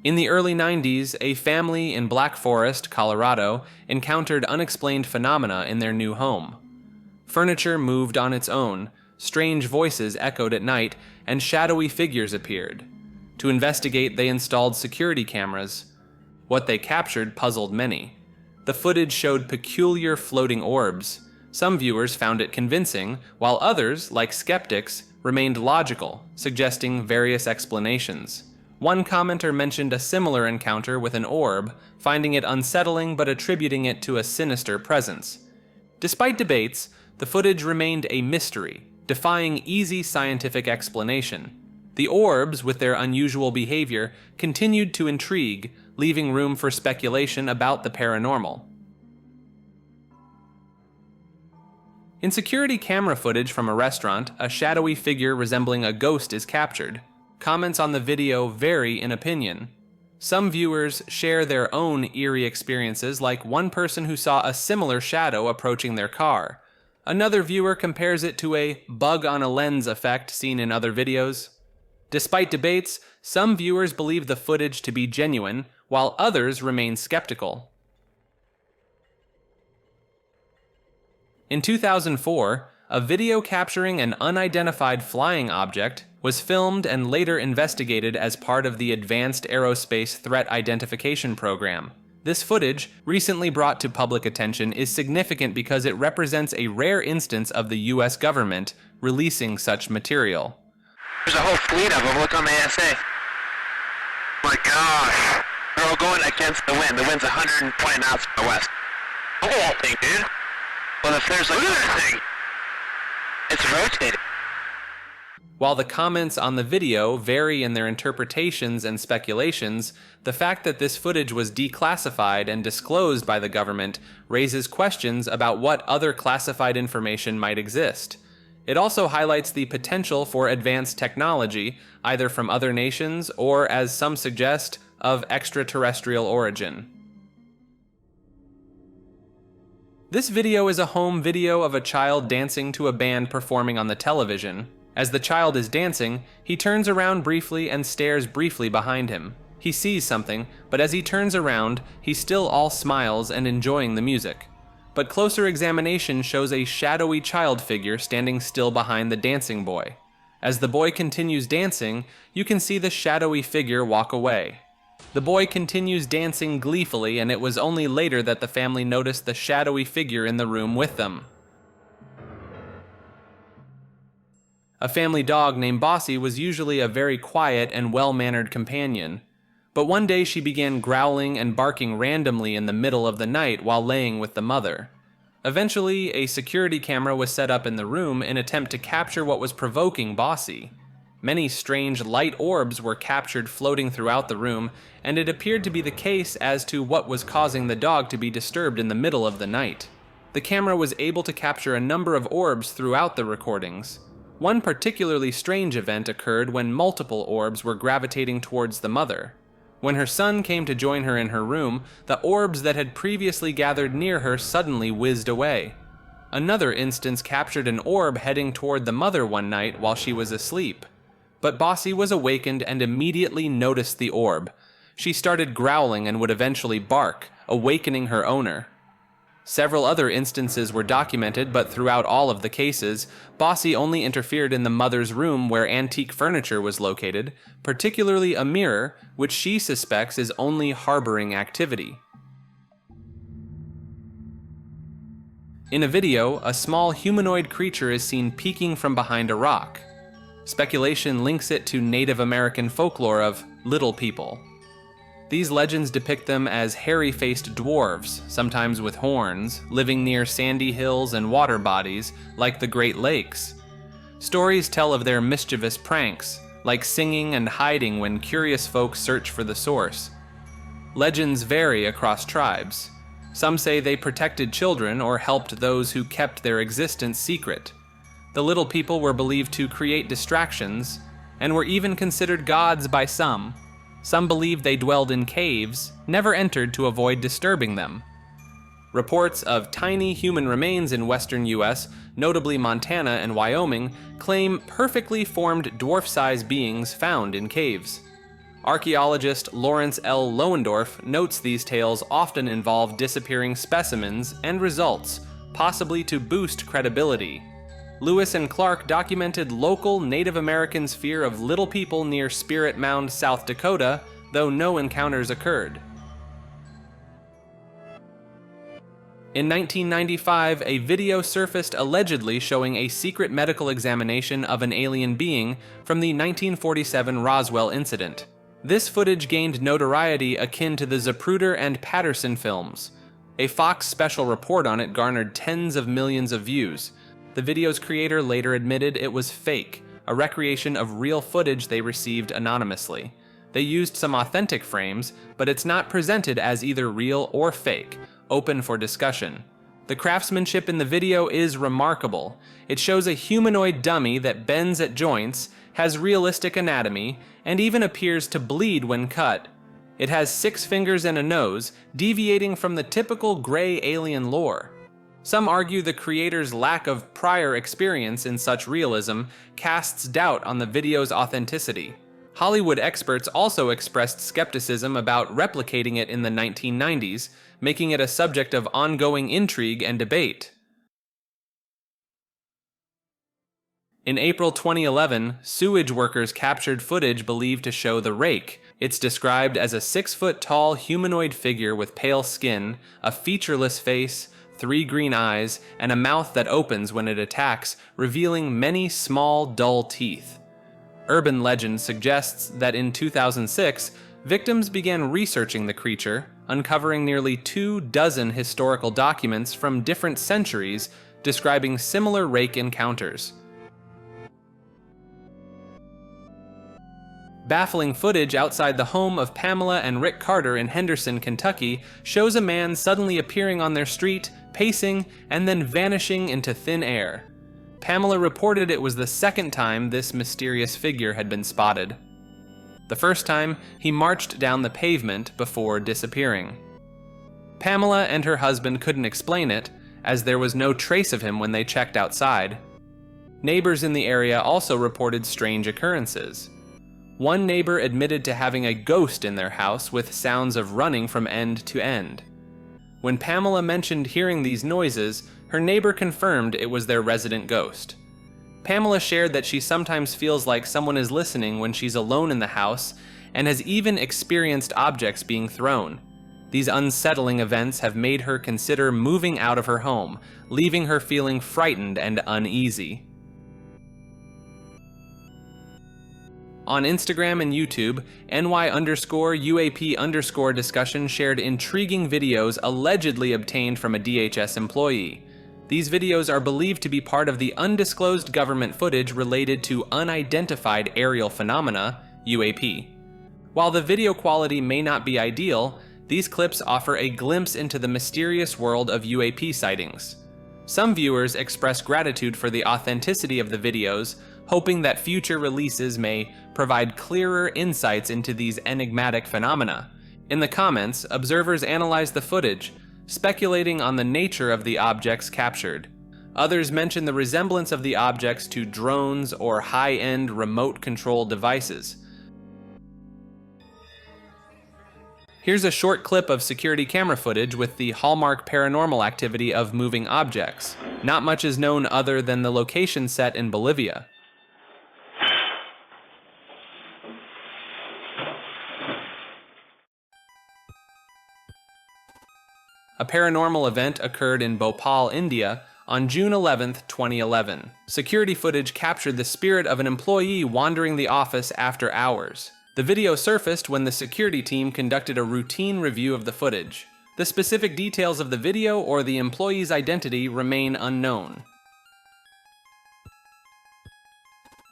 In the early 90s, a family in Black Forest, Colorado, encountered unexplained phenomena in their new home. Furniture moved on its own, strange voices echoed at night, and shadowy figures appeared. To investigate, they installed security cameras. What they captured puzzled many. The footage showed peculiar floating orbs. Some viewers found it convincing, while others, like skeptics, remained logical, suggesting various explanations. One commenter mentioned a similar encounter with an orb, finding it unsettling but attributing it to a sinister presence. Despite debates, the footage remained a mystery, defying easy scientific explanation. The orbs, with their unusual behavior, continued to intrigue, leaving room for speculation about the paranormal. In security camera footage from a restaurant, a shadowy figure resembling a ghost is captured. Comments on the video vary in opinion. Some viewers share their own eerie experiences, like one person who saw a similar shadow approaching their car. Another viewer compares it to a bug on a lens effect seen in other videos. Despite debates, some viewers believe the footage to be genuine, while others remain skeptical. In 2004, a video capturing an unidentified flying object was filmed and later investigated as part of the Advanced Aerospace Threat Identification Program. This footage, recently brought to public attention, is significant because it represents a rare instance of the US government releasing such material. There's a whole fleet of them. Look on the ASA. My gosh. They're all going against the wind. The wind's 120 knots from the west. Look at that thing, dude. Well, if there's like... Look at that thing. It's rotating. While the comments on the video vary in their interpretations and speculations, the fact that this footage was declassified and disclosed by the government raises questions about what other classified information might exist. It also highlights the potential for advanced technology, either from other nations or, as some suggest, of extraterrestrial origin. This video is a home video of a child dancing to a band performing on the television. As the child is dancing, he turns around briefly and stares briefly behind him. He sees something, but as he turns around, he's still all smiles and enjoying the music. But closer examination shows a shadowy child figure standing still behind the dancing boy. As the boy continues dancing, you can see the shadowy figure walk away. The boy continues dancing gleefully, and it was only later that the family noticed the shadowy figure in the room with them. A family dog named Bossy was usually a very quiet and well-mannered companion. But one day she began growling and barking randomly in the middle of the night while laying with the mother. Eventually, a security camera was set up in the room in an attempt to capture what was provoking Bossy. Many strange light orbs were captured floating throughout the room, and it appeared to be the case as to what was causing the dog to be disturbed in the middle of the night. The camera was able to capture a number of orbs throughout the recordings. One particularly strange event occurred when multiple orbs were gravitating towards the mother. When her son came to join her in her room, the orbs that had previously gathered near her suddenly whizzed away. Another instance captured an orb heading toward the mother one night while she was asleep. But Bossy was awakened and immediately noticed the orb. She started growling and would eventually bark, awakening her owner. Several other instances were documented, but throughout all of the cases, Bossy only interfered in the mother's room where antique furniture was located, particularly a mirror, which she suspects is only harboring activity. In a video, a small humanoid creature is seen peeking from behind a rock. Speculation links it to Native American folklore of little people. These legends depict them as hairy-faced dwarves, sometimes with horns, living near sandy hills and water bodies like the Great Lakes. Stories tell of their mischievous pranks, like singing and hiding when curious folk search for the source. Legends vary across tribes. Some say they protected children or helped those who kept their existence secret. The little people were believed to create distractions, and were even considered gods by some. Some believed they dwelled in caves, never entered to avoid disturbing them. Reports of tiny human remains in western US, notably Montana and Wyoming, claim perfectly formed dwarf-sized beings found in caves. Archaeologist Lawrence L. Lohendorf notes these tales often involve disappearing specimens and results, possibly to boost credibility. Lewis and Clark documented local Native Americans' fear of little people near Spirit Mound, South Dakota, though no encounters occurred. In 1995, a video surfaced allegedly showing a secret medical examination of an alien being from the 1947 Roswell incident. This footage gained notoriety akin to the Zapruder and Patterson films. A Fox special report on it garnered tens of millions of views. The video's creator later admitted it was fake, a recreation of real footage they received anonymously. They used some authentic frames, but it's not presented as either real or fake, open for discussion. The craftsmanship in the video is remarkable. It shows a humanoid dummy that bends at joints, has realistic anatomy, and even appears to bleed when cut. It has 6 fingers and a nose, deviating from the typical gray alien lore. Some argue the creator's lack of prior experience in such realism casts doubt on the video's authenticity. Hollywood experts also expressed skepticism about replicating it in the 1990s, making it a subject of ongoing intrigue and debate. In April 2011, sewage workers captured footage believed to show the rake. It's described as a 6-foot-tall humanoid figure with pale skin, a featureless face, 3 green eyes, and a mouth that opens when it attacks, revealing many small, dull teeth. Urban legend suggests that in 2006, victims began researching the creature, uncovering nearly 24 historical documents from different centuries describing similar rake encounters. Baffling footage outside the home of Pamela and Rick Carter in Henderson, Kentucky, shows a man suddenly appearing on their street, pacing, and then vanishing into thin air. Pamela reported it was the second time this mysterious figure had been spotted. The first time, he marched down the pavement before disappearing. Pamela and her husband couldn't explain it, as there was no trace of him when they checked outside. Neighbors in the area also reported strange occurrences. One neighbor admitted to having a ghost in their house with sounds of running from end to end. When Pamela mentioned hearing these noises, her neighbor confirmed it was their resident ghost. Pamela shared that she sometimes feels like someone is listening when she's alone in the house, and has even experienced objects being thrown. These unsettling events have made her consider moving out of her home, leaving her feeling frightened and uneasy. On Instagram and YouTube, NY_UAP_ discussion shared intriguing videos allegedly obtained from a DHS employee. These videos are believed to be part of the undisclosed government footage related to unidentified aerial phenomena, UAP. While the video quality may not be ideal, these clips offer a glimpse into the mysterious world of UAP sightings. Some viewers express gratitude for the authenticity of the videos, hoping that future releases may provide clearer insights into these enigmatic phenomena. In the comments, observers analyze the footage, speculating on the nature of the objects captured. Others mention the resemblance of the objects to drones or high-end remote-controlled devices. Here's a short clip of security camera footage with the hallmark paranormal activity of moving objects. Not much is known other than the location set in Bolivia. A paranormal event occurred in Bhopal, India, on June 11, 2011. Security footage captured the spirit of an employee wandering the office after hours. The video surfaced when the security team conducted a routine review of the footage. The specific details of the video or the employee's identity remain unknown.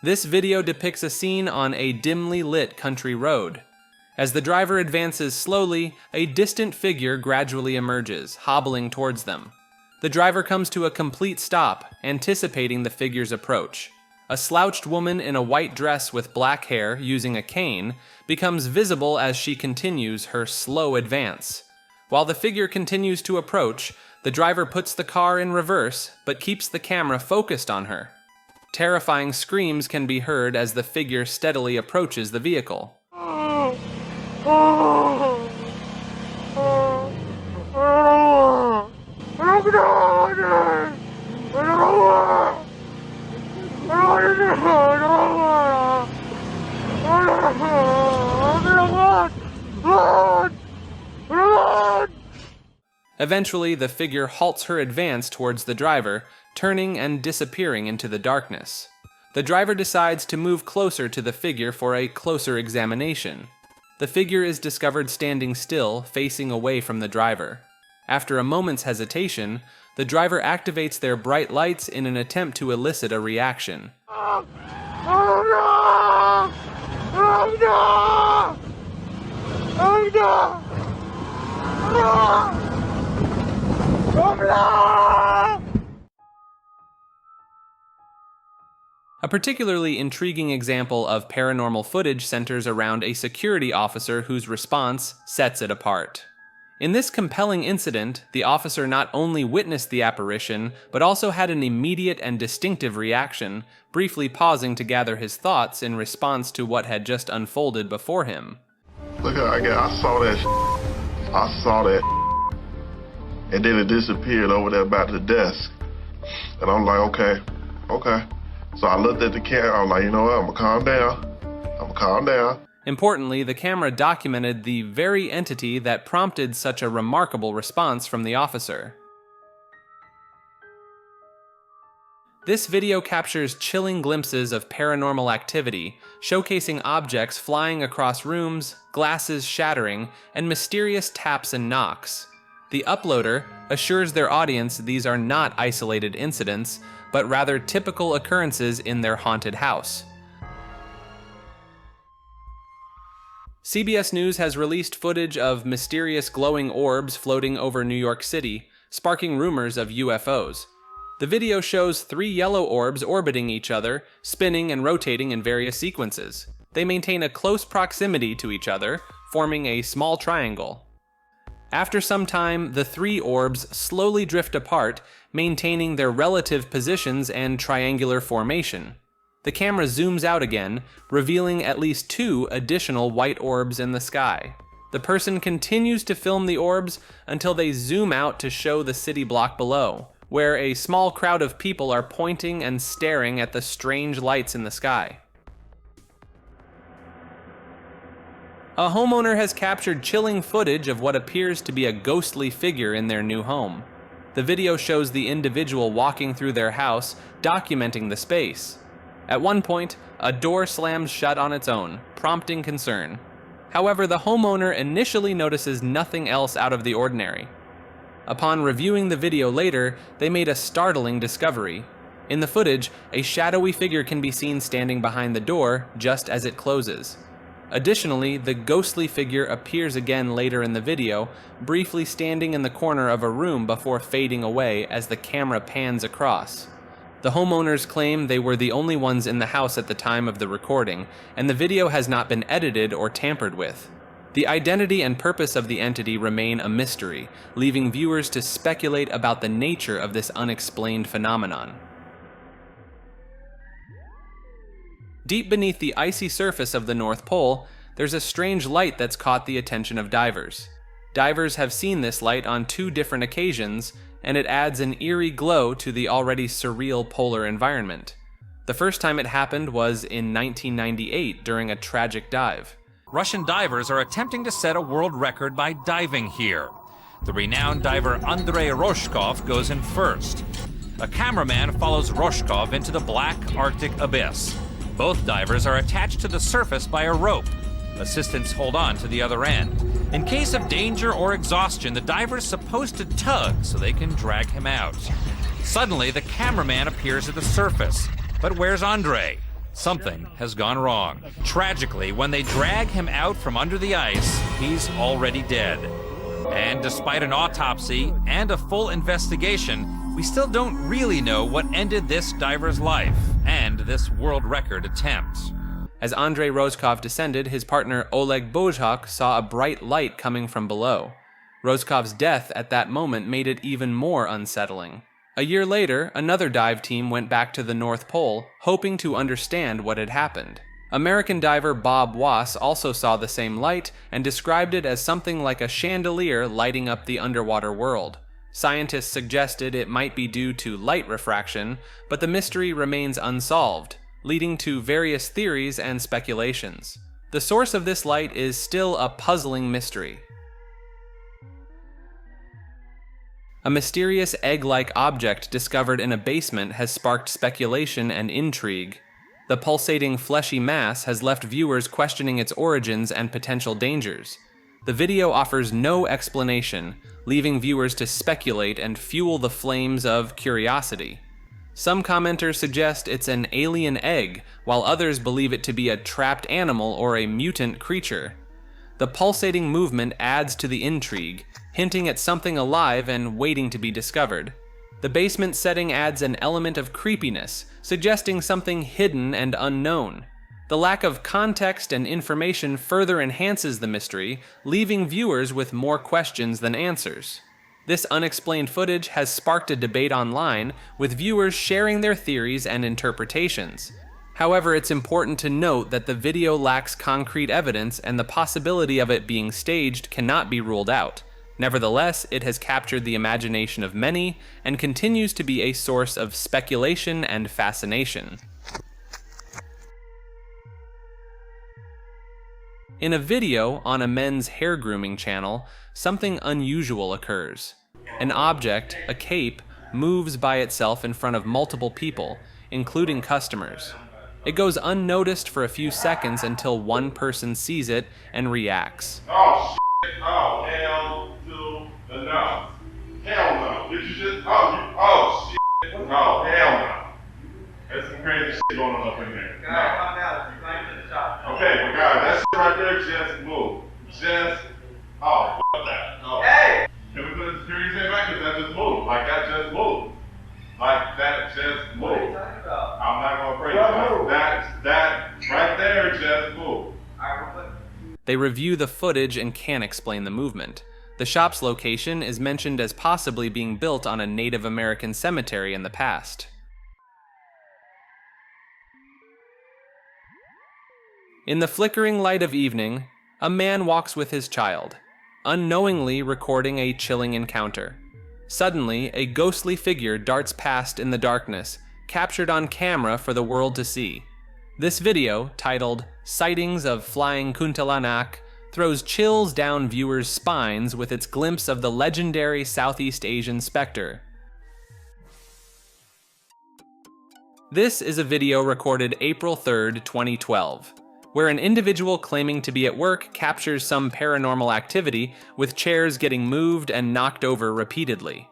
This video depicts a scene on a dimly lit country road. As the driver advances slowly, a distant figure gradually emerges, hobbling towards them. The driver comes to a complete stop, anticipating the figure's approach. A slouched woman in a white dress with black hair, using a cane, becomes visible as she continues her slow advance. While the figure continues to approach, the driver puts the car in reverse, but keeps the camera focused on her. Terrifying screams can be heard as the figure steadily approaches the vehicle. Eventually, the figure halts her advance towards the driver, turning and disappearing into the darkness. The driver decides to move closer to the figure for a closer examination. The figure is discovered standing still, facing away from the driver. After a moment's hesitation, the driver activates their bright lights in an attempt to elicit a reaction. A particularly intriguing example of paranormal footage centers around a security officer whose response sets it apart. In this compelling incident, the officer not only witnessed the apparition, but also had an immediate and distinctive reaction, briefly pausing to gather his thoughts in response to what had just unfolded before him. Look, I saw that. I saw that. And then it disappeared over there by the desk. And I'm like, okay. So I looked at the camera, I'm like, you know what, I'm gonna calm down. Importantly, the camera documented the very entity that prompted such a remarkable response from the officer. This video captures chilling glimpses of paranormal activity, showcasing objects flying across rooms, glasses shattering, and mysterious taps and knocks. The uploader assures their audience these are not isolated incidents, but rather typical occurrences in their haunted house. CBS News has released footage of mysterious glowing orbs floating over New York City, sparking rumors of UFOs. The video shows 3 yellow orbs orbiting each other, spinning and rotating in various sequences. They maintain a close proximity to each other, forming a small triangle. After some time, the 3 orbs slowly drift apart, maintaining their relative positions and triangular formation. The camera zooms out again, revealing at least 2 additional white orbs in the sky. The person continues to film the orbs until they zoom out to show the city block below, where a small crowd of people are pointing and staring at the strange lights in the sky. A homeowner has captured chilling footage of what appears to be a ghostly figure in their new home. The video shows the individual walking through their house, documenting the space. At one point, a door slams shut on its own, prompting concern. However, the homeowner initially notices nothing else out of the ordinary. Upon reviewing the video later, they made a startling discovery. In the footage, a shadowy figure can be seen standing behind the door just as it closes. Additionally, the ghostly figure appears again later in the video, briefly standing in the corner of a room before fading away as the camera pans across. The homeowners claim they were the only ones in the house at the time of the recording, and the video has not been edited or tampered with. The identity and purpose of the entity remain a mystery, leaving viewers to speculate about the nature of this unexplained phenomenon. Deep beneath the icy surface of the North Pole, there's a strange light that's caught the attention of divers. Divers have seen this light on 2 different occasions, and it adds an eerie glow to the already surreal polar environment. The first time it happened was in 1998 during a tragic dive. Russian divers are attempting to set a world record by diving here. The renowned diver Andrei Roshkov goes in first. A cameraman follows Roshkov into the black Arctic abyss. Both divers are attached to the surface by a rope. Assistants hold on to the other end. In case of danger or exhaustion, the diver's supposed to tug so they can drag him out. Suddenly, the cameraman appears at the surface. But where's Andrei? Something has gone wrong. Tragically, when they drag him out from under the ice, he's already dead. And despite an autopsy and a full investigation, we still don't really know what ended this diver's life and this world record attempt. As Andrei Roshkov descended, his partner Oleg Bozhak saw a bright light coming from below. Roshkov's death at that moment made it even more unsettling. A year later, another dive team went back to the North Pole, hoping to understand what had happened. American diver Bob Wass also saw the same light and described it as something like a chandelier lighting up the underwater world. Scientists suggested it might be due to light refraction, but the mystery remains unsolved, leading to various theories and speculations. The source of this light is still a puzzling mystery. A mysterious egg-like object discovered in a basement has sparked speculation and intrigue. The pulsating fleshy mass has left viewers questioning its origins and potential dangers. The video offers no explanation, leaving viewers to speculate and fuel the flames of curiosity. Some commenters suggest it's an alien egg, while others believe it to be a trapped animal or a mutant creature. The pulsating movement adds to the intrigue, hinting at something alive and waiting to be discovered. The basement setting adds an element of creepiness, suggesting something hidden and unknown. The lack of context and information further enhances the mystery, leaving viewers with more questions than answers. This unexplained footage has sparked a debate online, with viewers sharing their theories and interpretations. However, it's important to note that the video lacks concrete evidence and the possibility of it being staged cannot be ruled out. Nevertheless, it has captured the imagination of many and continues to be a source of speculation and fascination. In a video on a men's hair grooming channel, something unusual occurs. An object, a cape, moves by itself in front of multiple people, including customers. It goes unnoticed for a few seconds until one person sees it and reacts. Oh, shit. Oh, hell to the no. Hell no. Did you just, oh, shit. Oh, hell no. There's some crazy shit going on up in there. Okay, but guys, that shit right there, just move. Oh, fuck that. Oh. Hey! Can we put the security thing back? Because that just moved. Like, that just moved. Like, that just moved. What are you talking about? I'm not going to praise that right there just moved. They review the footage and can't explain the movement. The shop's location is mentioned as possibly being built on a Native American cemetery in the past. In the flickering light of evening, a man walks with his child, unknowingly recording a chilling encounter. Suddenly, a ghostly figure darts past in the darkness, captured on camera for the world to see. This video, titled "Sightings of Flying Kuntilanak," throws chills down viewers' spines with its glimpse of the legendary Southeast Asian specter. This is a video recorded April 3rd, 2012. Where an individual claiming to be at work captures some paranormal activity, with chairs getting moved and knocked over repeatedly.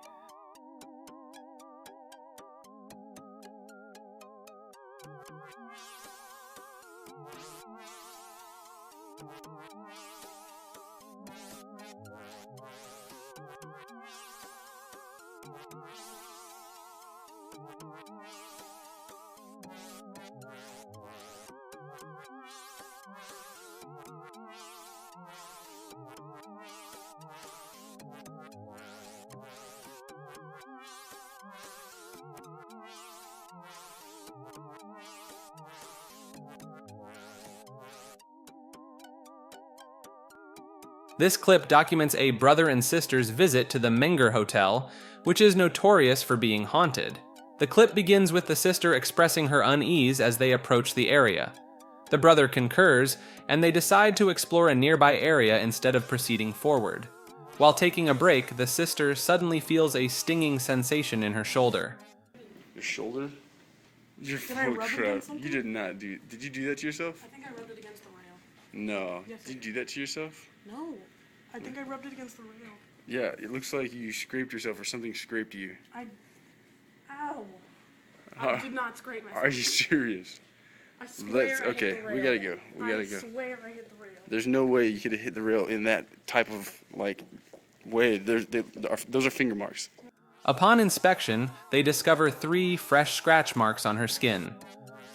This clip documents a brother and sister's visit to the Menger Hotel, which is notorious for being haunted. The clip begins with the sister expressing her unease as they approach the area. The brother concurs, and they decide to explore a nearby area instead of proceeding forward. While taking a break, the sister suddenly feels a stinging sensation in her shoulder. Your shoulder? You're full of crap. You did not do. Did you do that to yourself? I think I rubbed it against the rail. No. Yes, Did you do that to yourself? No. I think I rubbed it against the rail. Yeah, it looks like you scraped yourself or something scraped you. Ow. I did not scrape myself. Are you serious? I swear I okay, hit the rail. we gotta go. We gotta go. I swear I hit the rail. There's no way you could have hit the rail in that type of, like, way. Those are finger marks. Upon inspection, they discover 3 fresh scratch marks on her skin.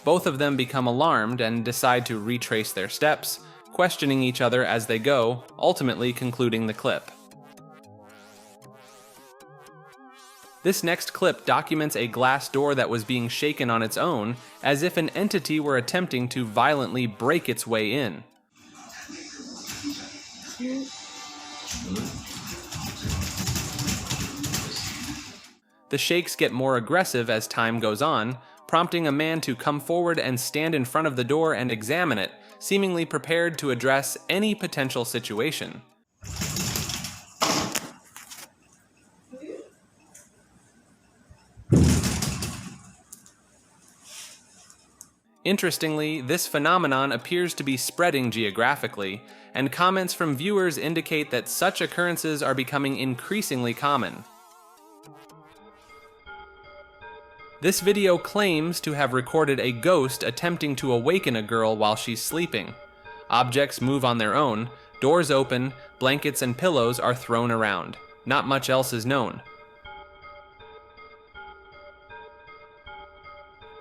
Both of them become alarmed and decide to retrace their steps, questioning each other as they go, ultimately concluding the clip. This next clip documents a glass door that was being shaken on its own, as if an entity were attempting to violently break its way in. The shakes get more aggressive as time goes on, prompting a man to come forward and stand in front of the door and examine it, seemingly prepared to address any potential situation. Interestingly, this phenomenon appears to be spreading geographically, and comments from viewers indicate that such occurrences are becoming increasingly common. This video claims to have recorded a ghost attempting to awaken a girl while she's sleeping. Objects move on their own, doors open, blankets and pillows are thrown around. Not much else is known.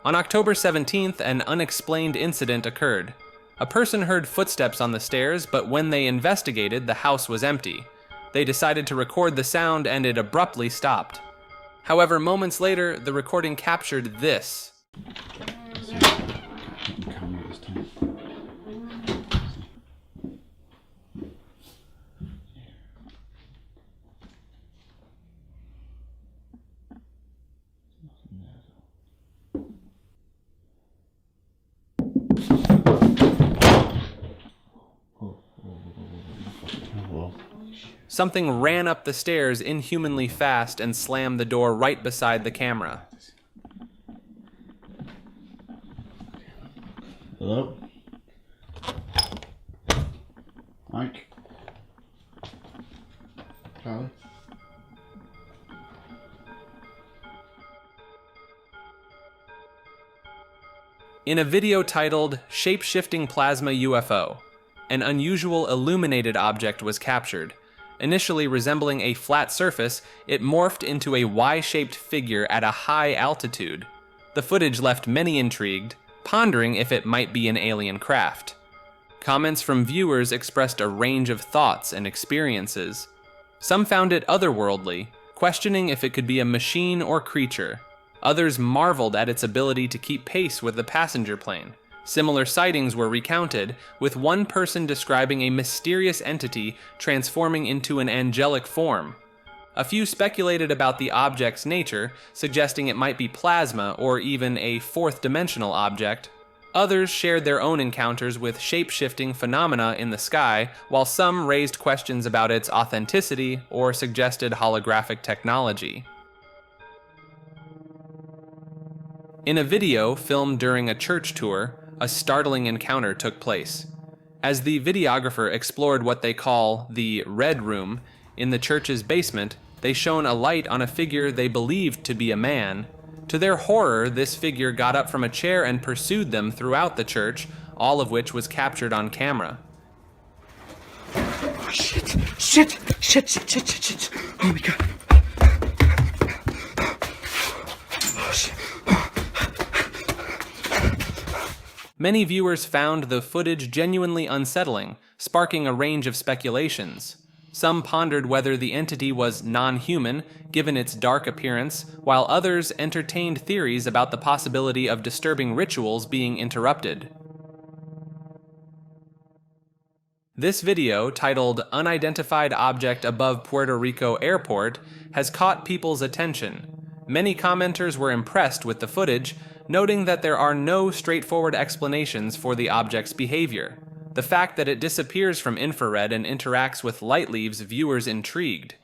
On October 17th, an unexplained incident occurred. A person heard footsteps on the stairs, but when they investigated, the house was empty. They decided to record the sound and it abruptly stopped. However, moments later, the recording captured this. Something ran up the stairs inhumanly fast and slammed the door right beside the camera. Hello? Mike? Charlie? In a video titled "Shape-Shifting Plasma UFO," an unusual illuminated object was captured. Initially resembling a flat surface, it morphed into a Y-shaped figure at a high altitude. The footage left many intrigued, pondering if it might be an alien craft. Comments from viewers expressed a range of thoughts and experiences. Some found it otherworldly, questioning if it could be a machine or creature. Others marveled at its ability to keep pace with the passenger plane. Similar sightings were recounted, with one person describing a mysterious entity transforming into an angelic form. A few speculated about the object's nature, suggesting it might be plasma or even a fourth-dimensional object. Others shared their own encounters with shape-shifting phenomena in the sky, while some raised questions about its authenticity or suggested holographic technology. In a video filmed during a church tour, a startling encounter took place. As the videographer explored what they call the Red Room in the church's basement, they shone a light on a figure they believed to be a man. To their horror, this figure got up from a chair and pursued them throughout the church, all of which was captured on camera. Oh, shit! Shit! Shit! Shit! Shit! Shit! Shit! Oh my god! Oh shit! Many viewers found the footage genuinely unsettling, sparking a range of speculations. Some pondered whether the entity was non-human, given its dark appearance, while others entertained theories about the possibility of disturbing rituals being interrupted. This video, titled "Unidentified Object Above Puerto Rico Airport," has caught people's attention. Many commenters were impressed with the footage, noting that there are no straightforward explanations for the object's behavior. The fact that it disappears from infrared and interacts with light leaves viewers intrigued.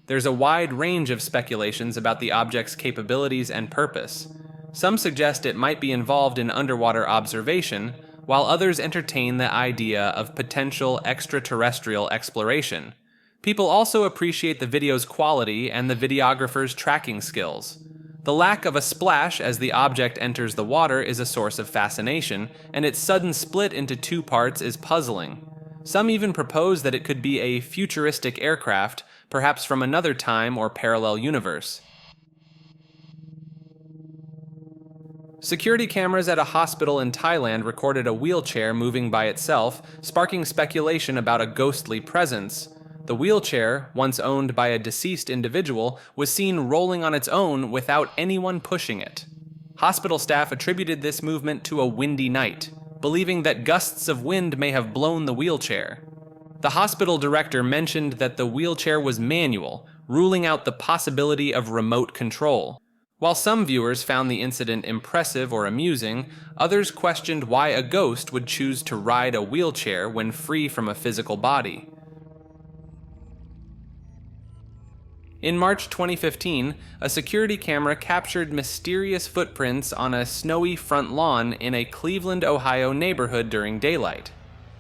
There's a wide range of speculations about the object's capabilities and purpose. Some suggest it might be involved in underwater observation, while others entertain the idea of potential extraterrestrial exploration. People also appreciate the video's quality and the videographer's tracking skills. The lack of a splash as the object enters the water is a source of fascination, and its sudden split into two parts is puzzling. Some even propose that it could be a futuristic aircraft, perhaps from another time or parallel universe. Security cameras at a hospital in Thailand recorded a wheelchair moving by itself, sparking speculation about a ghostly presence. The wheelchair, once owned by a deceased individual, was seen rolling on its own without anyone pushing it. Hospital staff attributed this movement to a windy night, believing that gusts of wind may have blown the wheelchair. The hospital director mentioned that the wheelchair was manual, ruling out the possibility of remote control. While some viewers found the incident impressive or amusing, others questioned why a ghost would choose to ride a wheelchair when free from a physical body. In March 2015, a security camera captured mysterious footprints on a snowy front lawn in a Cleveland, Ohio neighborhood during daylight.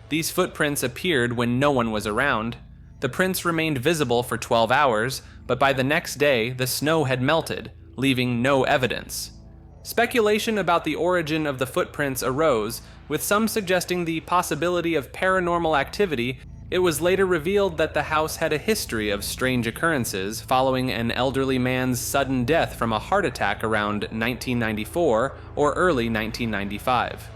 These footprints appeared when no one was around. The prints remained visible for 12 hours, but by the next day, the snow had melted, leaving no evidence. Speculation about the origin of the footprints arose, with some suggesting the possibility of paranormal activity. It was later revealed that the house had a history of strange occurrences following an elderly man's sudden death from a heart attack around 1994 or early 1995.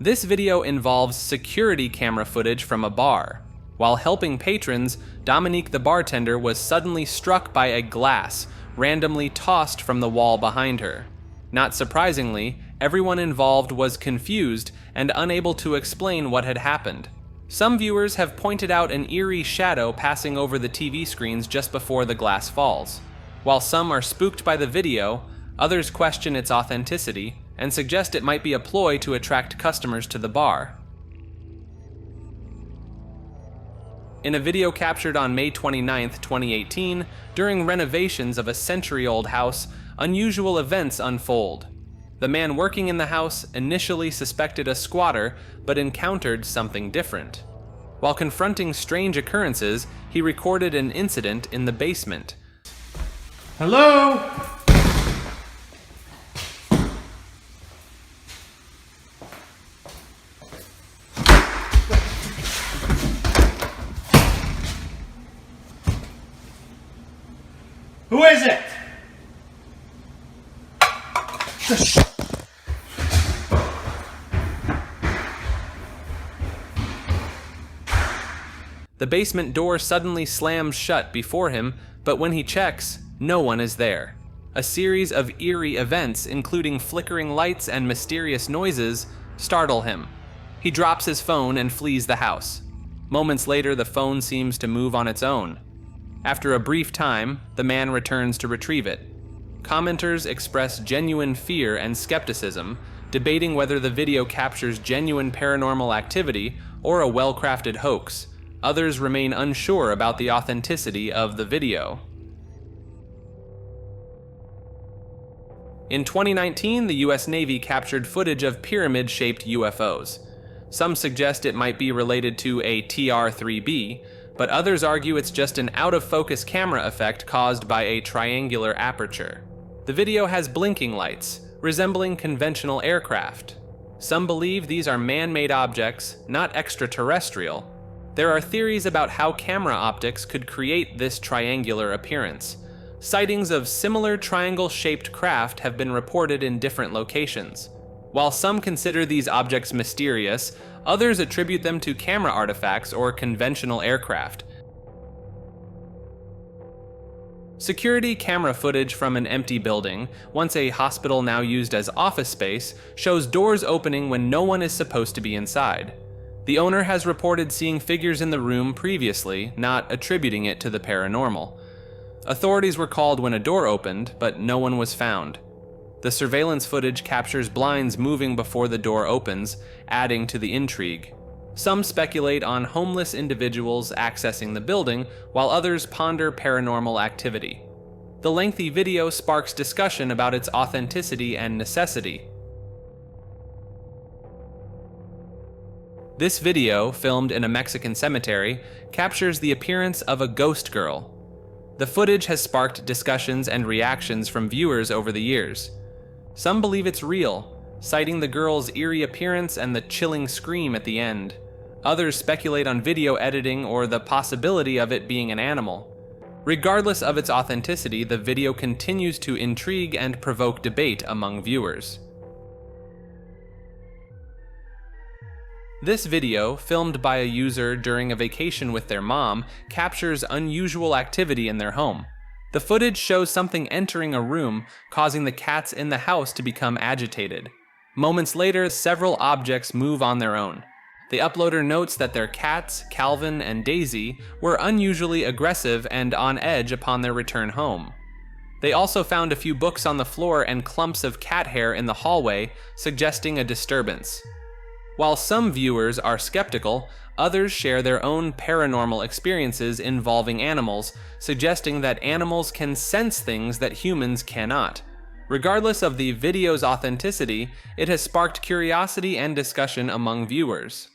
This video involves security camera footage from a bar. While helping patrons, Dominique the bartender was suddenly struck by a glass randomly tossed from the wall behind her. Not surprisingly, everyone involved was confused and unable to explain what had happened. Some viewers have pointed out an eerie shadow passing over the TV screens just before the glass falls. While some are spooked by the video, others question its authenticity and suggest it might be a ploy to attract customers to the bar. In a video captured on May 29, 2018, during renovations of a century-old house, unusual events unfold. The man working in the house initially suspected a squatter, but encountered something different. While confronting strange occurrences, he recorded an incident in the basement. Hello? Who is it? The basement door suddenly slams shut before him, but when he checks, no one is there. A series of eerie events, including flickering lights and mysterious noises, startle him. He drops his phone and flees the house. Moments later, the phone seems to move on its own. After a brief time, the man returns to retrieve it. Commenters express genuine fear and skepticism, debating whether the video captures genuine paranormal activity or a well-crafted hoax. Others remain unsure about the authenticity of the video. In 2019, the US Navy captured footage of pyramid-shaped UFOs. Some suggest it might be related to a TR-3B, but others argue it's just an out-of-focus camera effect caused by a triangular aperture. The video has blinking lights, resembling conventional aircraft. Some believe these are man-made objects, not extraterrestrial. There are theories about how camera optics could create this triangular appearance. Sightings of similar triangle-shaped craft have been reported in different locations. While some consider these objects mysterious, others attribute them to camera artifacts or conventional aircraft. Security camera footage from an empty building, once a hospital now used as office space, shows doors opening when no one is supposed to be inside. The owner has reported seeing figures in the room previously, not attributing it to the paranormal. Authorities were called when a door opened, but no one was found. The surveillance footage captures blinds moving before the door opens, adding to the intrigue. Some speculate on homeless individuals accessing the building, while others ponder paranormal activity. The lengthy video sparks discussion about its authenticity and necessity. This video, filmed in a Mexican cemetery, captures the appearance of a ghost girl. The footage has sparked discussions and reactions from viewers over the years. Some believe it's real, citing the girl's eerie appearance and the chilling scream at the end. Others speculate on video editing or the possibility of it being an animal. Regardless of its authenticity, the video continues to intrigue and provoke debate among viewers. This video, filmed by a user during a vacation with their mom, captures unusual activity in their home. The footage shows something entering a room, causing the cats in the house to become agitated. Moments later, several objects move on their own. The uploader notes that their cats, Calvin and Daisy, were unusually aggressive and on edge upon their return home. They also found a few books on the floor and clumps of cat hair in the hallway, suggesting a disturbance. While some viewers are skeptical, others share their own paranormal experiences involving animals, suggesting that animals can sense things that humans cannot. Regardless of the video's authenticity, it has sparked curiosity and discussion among viewers.